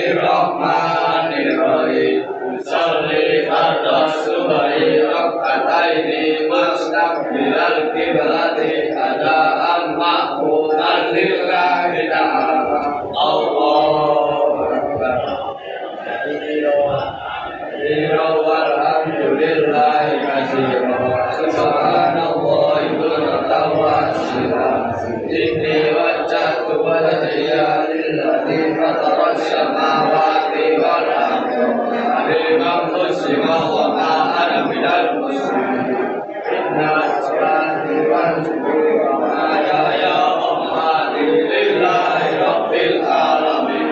Bismillahirrahmanirrahim. Sholli fardhu subhi rak'ataini mustaqbilal qiblati adaan ma'munan lillahi ta'ala. Allahu akbar. Walhamdulillahi katsiran. Subhanallahi bukratan wa asila. Inni wajjahtu wajhiya lilladzi fatara as-samawati wal arda hanifan musliman wa ma ana minal musyrikin. Inna salati wa nusuki wa mahyaya wa mamati lillahi rabbil alamin.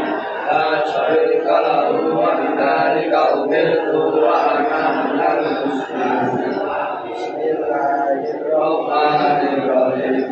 La syarika lahu wa bidzalika umirtu wa ana minal muslimin. Bismillahirrahmanirrahim.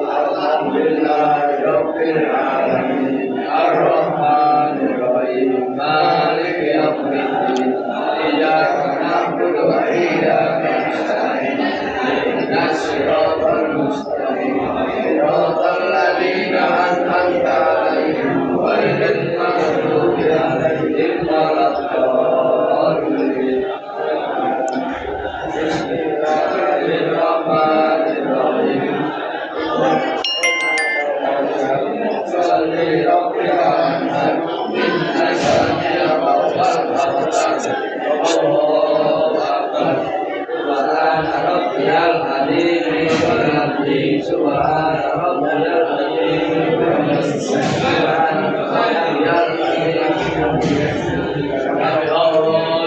Alhamdulillahi rabbil alamin. Ar-Rahmanir-Rahim. Maliki yaumiddin. Iyyaka na'budu wa iyyaka nasta'in. Ihdinas siratal mustaqim. Siratal ladzina an'amta 'alaihim ghairil maghdubi 'alaihim waladdallin. Bismillahirrahmanirrahim. Sholli rabbika anhar min asaniya wal Allahu akbar. Subhana rabbiyal azim wa bihamdihi. Subhana rabbiyal azim wa bihamdihi. Subhana rabbiyal azim wa Allahu akbar.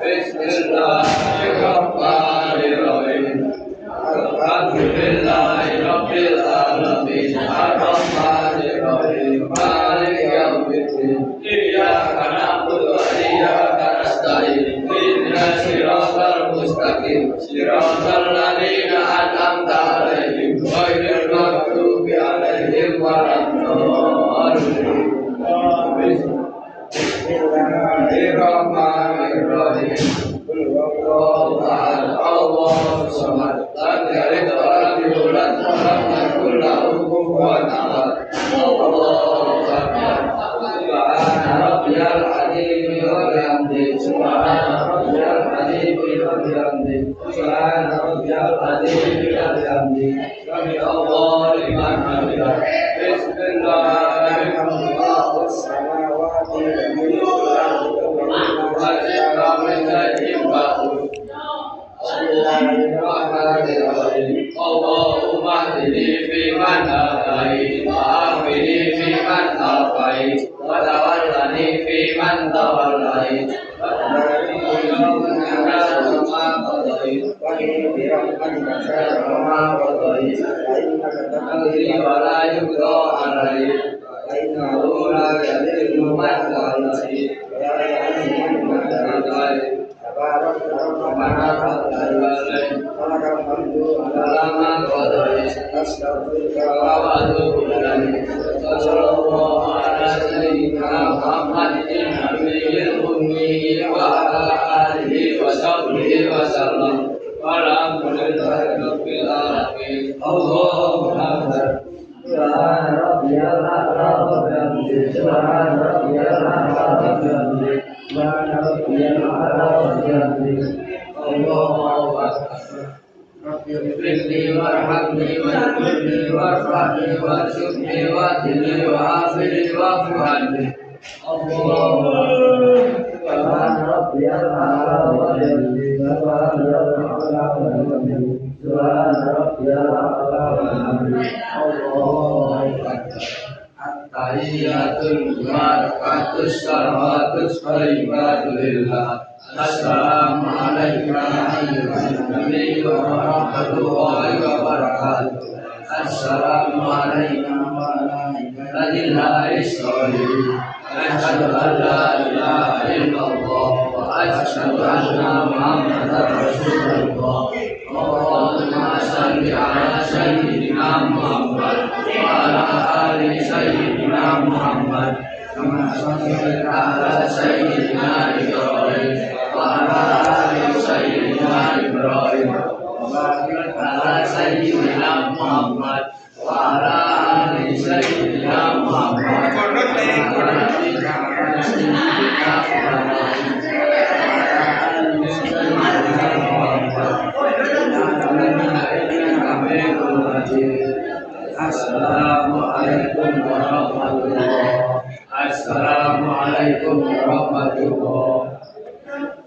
Bismillahirrahmanirrahim. Alhamdulillahi rabbil alamin. Ar-Rahmanir-Rahim. Maliki yaumiddin. Iyyaka na'budu wa iyyaka nasta'in. Ihdinas siratal mustaqim. Siratal ladzina an'amta 'alaihim ghairil maghdubi 'alaihim waladdallin. Bismillahirrahmanirrahim. Allahu akbar. Allahu samad. Lam yalid wa lam yulad wa lam yakul lahu kufuwan ahad. Allahu akbar. Subhana rabbiyal azim wa bihamdihi. Subhana rabbiyal azim wa bihamdihi. Subhana rabbiyal azim wa bihamdihi. Sami Allahu liman hamidah. Bismillahirrahmanirrahim. Bismillahirrahmanirrahim. Allahumma hdini fiman hadait wa afini fiman afait wa tawallani fiman tawallait wa barik lana ma qadait wa qini bi rahmatika syarra ma qadait wa innaka taqdi wa la yuqda alayk wa innahu la yadhillu man walayt wa la yu'izzu man walayt. Rabbi warhamni warhamni warfa'ni warzuqni wahdini wa'afini wa'fu'anni. Allahumma subhana rabbiyal a'la wa bihamdihi subhana rabbiyal a'la wa bihamdihi. Allahu akbar. tahiyyatul mubarakatus salawatus thayyibatulillah. Assalamualaikum warahmatullahi wabarakatuh. Assalamualaikum warahmatullahi wabarakatuh. Asyhadu an la ilaha illallah wa asyhadu anna Muhammadar Rasulullah. Allahumma shalli ala sayyidina Muhammad wa ala ali sayyidina Muhammad kama shallaita ala sayyidina Ibrahim wa ala ali sayyidina Ibrahim wa barik ala sayyidina Muhammad wa ala ali sayyidina Muhammad. Assalamualaikum warahmatullahi wabarakatuh. Assalamualaikum warahmatullahi wabarakatuh.